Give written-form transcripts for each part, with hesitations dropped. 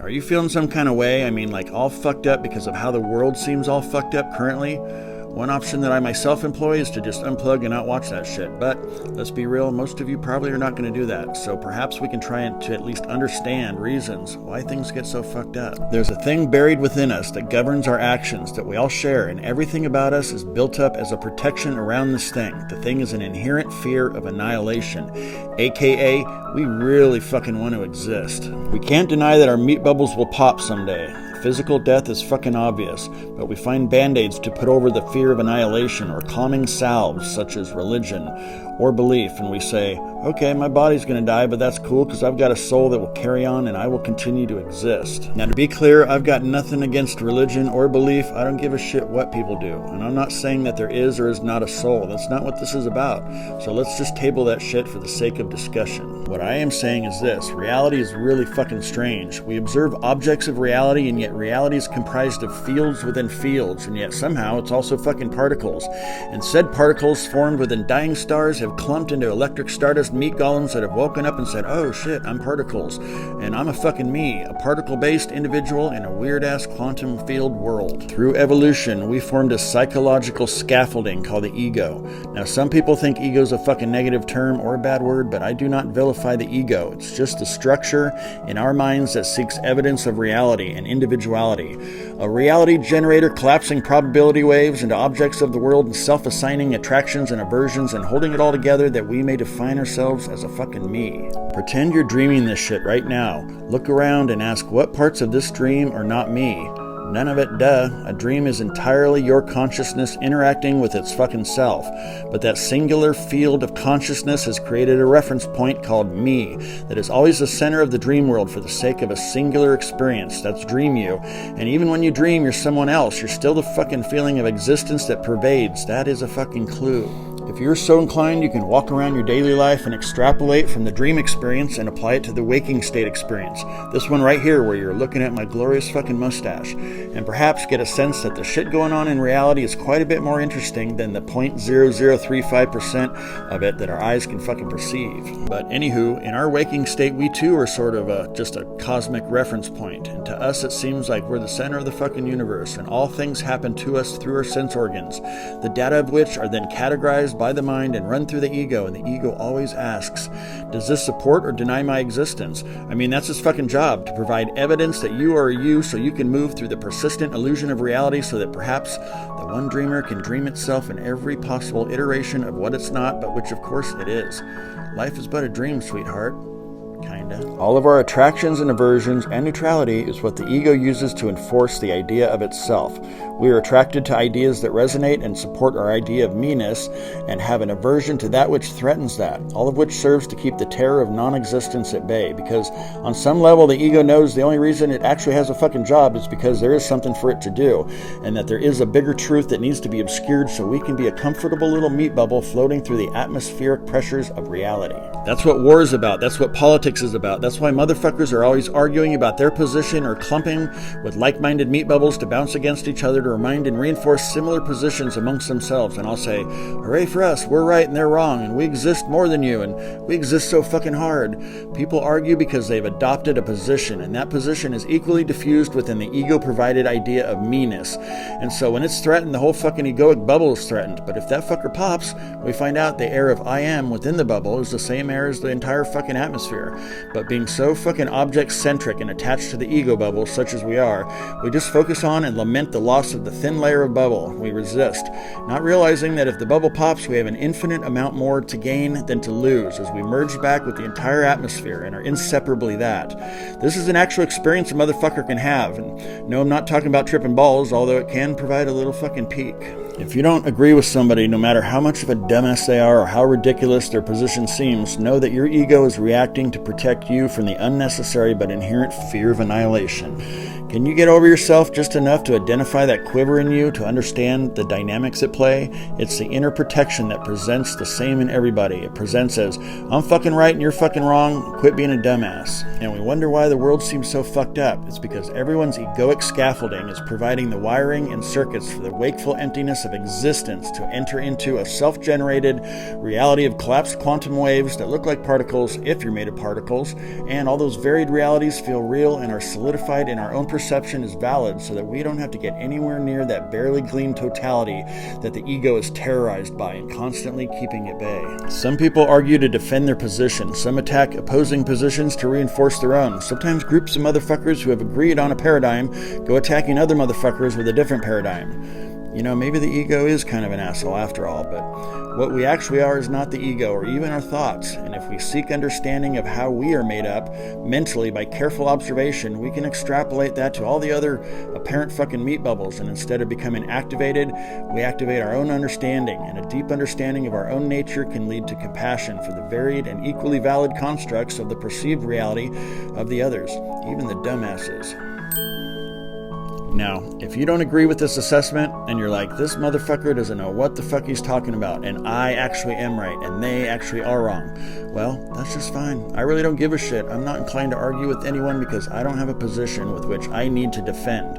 Are you feeling some kind of way? I mean, like all fucked up because of how the world seems all fucked up currently? One option that I myself employ is to just unplug and not watch that shit. But let's be real, most of you probably are not going to do that. So perhaps we can try to at least understand reasons why things get so fucked up. There's a thing buried within us that governs our actions that we all share, and everything about us is built up as a protection around this thing. The thing is an inherent fear of annihilation, aka we really fucking want to exist. We can't deny that our meat bubbles will pop someday. Physical death is fucking obvious, but we find band-aids to put over the fear of annihilation or calming salves such as religion or belief, and we say, okay, my body's going to die, but that's cool because I've got a soul that will carry on and I will continue to exist. Now, to be clear, I've got nothing against religion or belief. I don't give a shit what people do, and I'm not saying that there is or is not a soul. That's not what this is about. So let's just table that shit for the sake of discussion. What I am saying is this: reality is really fucking strange. We observe objects of reality, and yet reality is comprised of fields within fields, and yet somehow it's also fucking particles. And said particles formed within dying stars have clumped into electric stardust meat golems that have woken up and said, oh shit, I'm particles, and I'm a fucking me, a particle-based individual in a weird-ass quantum field world. Through evolution, we formed a psychological scaffolding called the ego. Now, some people think ego's a fucking negative term or a bad word, but I do not vilify the ego. It's just the structure in our minds that seeks evidence of reality and individuality. A reality generator collapsing probability waves into objects of the world and self-assigning attractions and aversions and holding it all together that we may define ourselves as a fucking me. Pretend you're dreaming this shit right now. Look around and ask what parts of this dream are not me. None of it, duh. A dream is entirely your consciousness interacting with its fucking self. But that singular field of consciousness has created a reference point called me that is always the center of the dream world for the sake of a singular experience. That's dream you. And even when you dream you're someone else, you're still the fucking feeling of existence that pervades. That is a fucking clue. If you're so inclined, you can walk around your daily life and extrapolate from the dream experience and apply it to the waking state experience. This one right here where you're looking at my glorious fucking mustache. And perhaps get a sense that the shit going on in reality is quite a bit more interesting than the 0.0035% of it that our eyes can fucking perceive. But anywho, in our waking state, we too are sort of just a cosmic reference point. And to us, it seems like we're the center of the fucking universe, and all things happen to us through our sense organs, the data of which are then categorized by the mind and run through the ego, and the ego always asks, does this support or deny my existence? I mean, that's its fucking job, to provide evidence that you are you so you can move through the persistent illusion of reality so that perhaps the one dreamer can dream itself in every possible iteration of what it's not, but which of course it is. Life is but a dream, sweetheart. Kinda. All of our attractions and aversions and neutrality is what the ego uses to enforce the idea of itself. We are attracted to ideas that resonate and support our idea of meanness and have an aversion to that which threatens that, all of which serves to keep the terror of non-existence at bay, because on some level the ego knows the only reason it actually has a fucking job is because there is something for it to do, and that there is a bigger truth that needs to be obscured so we can be a comfortable little meat bubble floating through the atmospheric pressures of reality. That's what war is about. That's what politics is about. That's why motherfuckers are always arguing about their position or clumping with like-minded meat bubbles to bounce against each other to remind and reinforce similar positions amongst themselves. And I'll say, hooray for us, we're right and they're wrong, and we exist more than you, and we exist so fucking hard. People argue because they've adopted a position, and that position is equally diffused within the ego-provided idea of meanness. And so when it's threatened, the whole fucking egoic bubble is threatened. But if that fucker pops, we find out the air of I am within the bubble is the same air as the entire fucking atmosphere. But being so fucking object-centric and attached to the ego bubble, such as we are, we just focus on and lament the loss of the thin layer of bubble. We resist, not realizing that if the bubble pops, we have an infinite amount more to gain than to lose, as we merge back with the entire atmosphere and are inseparably that. This is an actual experience a motherfucker can have, and no, I'm not talking about tripping balls, although it can provide a little fucking peak. If you don't agree with somebody, no matter how much of a dumbass they are or how ridiculous their position seems, know that your ego is reacting to protect you from the unnecessary but inherent fear of annihilation. Can you get over yourself just enough to identify that quiver in you, to understand the dynamics at play? It's the inner protection that presents the same in everybody. It presents as, I'm fucking right and you're fucking wrong, quit being a dumbass. And we wonder why the world seems so fucked up. It's because everyone's egoic scaffolding is providing the wiring and circuits for the wakeful emptiness of existence to enter into a self-generated reality of collapsed quantum waves that look like particles, if you're made of particles, feels, and all those varied realities feel real and are solidified in our own perception as valid, so that we don't have to get anywhere near that barely gleamed totality that the ego is terrorized by and constantly keeping at bay. Some people argue to defend their position. Some attack opposing positions to reinforce their own. Sometimes groups of motherfuckers who have agreed on a paradigm go attacking other motherfuckers with a different paradigm. You know, maybe the ego is kind of an asshole after all, but what we actually are is not the ego or even our thoughts. And if we seek understanding of how we are made up mentally by careful observation, we can extrapolate that to all the other apparent fucking meat bubbles. And instead of becoming activated, we activate our own understanding. And a deep understanding of our own nature can lead to compassion for the varied and equally valid constructs of the perceived reality of the others, even the dumbasses. Now, if you don't agree with this assessment and you're like, this motherfucker doesn't know what the fuck he's talking about and I actually am right and they actually are wrong, well, that's just fine. I really don't give a shit. I'm not inclined to argue with anyone because I don't have a position with which I need to defend.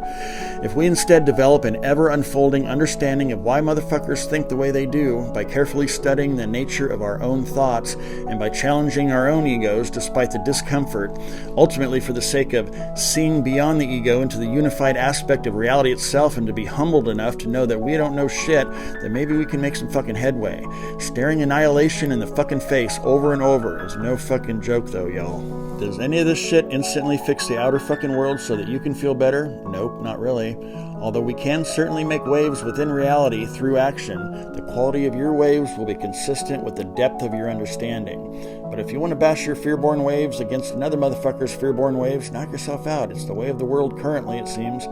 If we instead develop an ever-unfolding understanding of why motherfuckers think the way they do by carefully studying the nature of our own thoughts and by challenging our own egos despite the discomfort, ultimately for the sake of seeing beyond the ego into the unified aspect of reality itself and to be humbled enough to know that we don't know shit, then maybe we can make some fucking headway. Staring annihilation in the fucking face over and over is no fucking joke though, y'all. Does any of this shit instantly fix the outer fucking world so that you can feel better? Nope, not really. Although we can certainly make waves within reality through action, the quality of your waves will be consistent with the depth of your understanding. But if you want to bash your fear-born waves against another motherfucker's fear-born waves, knock yourself out. It's the way of the world currently, it seems.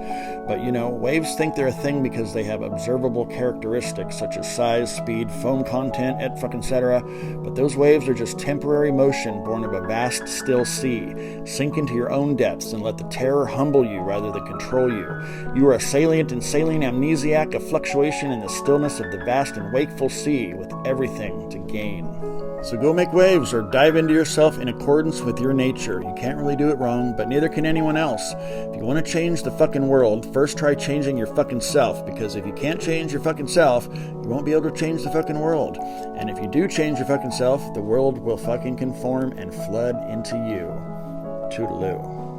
But you know, waves think they're a thing because they have observable characteristics such as size, speed, foam content, etc. But those waves are just temporary motion born of a vast, still sea. Sink into your own depths and let the terror humble you rather than control you. You are a salient and saline amnesiac, a fluctuation in the stillness of the vast and wakeful sea with everything to gain. So go make waves or dive into yourself in accordance with your nature. You can't really do it wrong, but neither can anyone else. If you want to change the fucking world, first try changing your fucking self, because if you can't change your fucking self, you won't be able to change the fucking world. And if you do change your fucking self, the world will fucking conform and flood into you. Toodaloo.